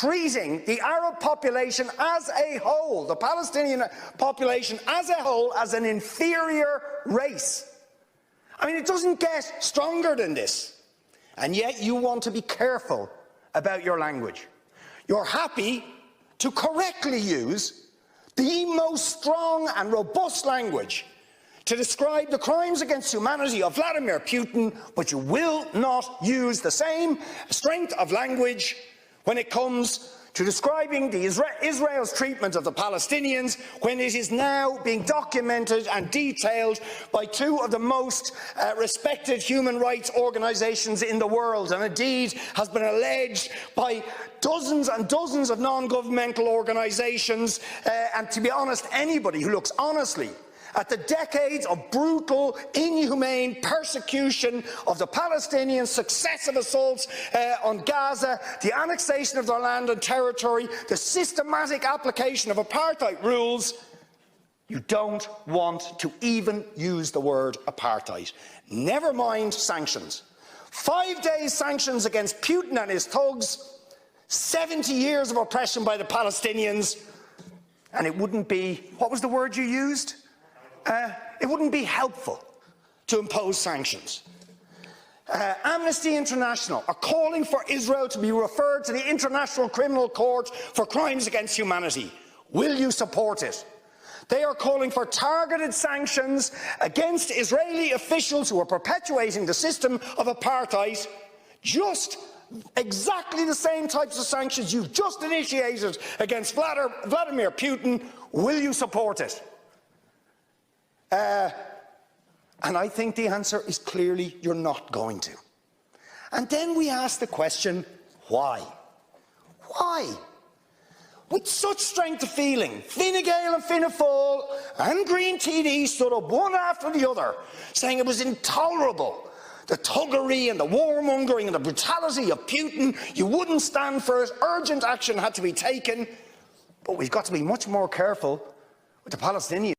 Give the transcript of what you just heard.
treating the Arab population as a whole, the Palestinian population as a whole, as an inferior race. I mean, it doesn't get stronger than this. And yet you want to be careful about your language. You're happy to correctly use the most strong and robust language to describe the crimes against humanity of Vladimir Putin, but you will not use the same strength of language when it comes to describing Israel's treatment of the Palestinians, when it is now being documented and detailed by two of the most respected human rights organisations in the world, and indeed has been alleged by dozens and dozens of non-governmental organisations, and to be honest, anybody who looks honestly at the decades of brutal, inhumane persecution of the Palestinians, successive assaults on Gaza, the annexation of their land and territory, the systematic application of apartheid rules, you don't want to even use the word apartheid. Never mind sanctions. 5 days sanctions against Putin and his thugs, 70 years of oppression by the Palestinians, and it wouldn't be, what was the word you used? It wouldn't be helpful to impose sanctions. Amnesty International are calling for Israel to be referred to the International Criminal Court for crimes against humanity. Will you support it? They are calling for targeted sanctions against Israeli officials who are perpetuating the system of apartheid, just exactly the same types of sanctions you've just initiated against Vladimir Putin. Will you support it? And I think the answer is clearly you're not going to. And then we ask the question, why? Why? With such strength of feeling, Fine Gael and Fianna Fáil and Green TD stood up one after the other, saying it was intolerable, the thuggery and the warmongering and the brutality of Putin. You wouldn't stand for it. Urgent action had to be taken. But we've got to be much more careful with the Palestinians.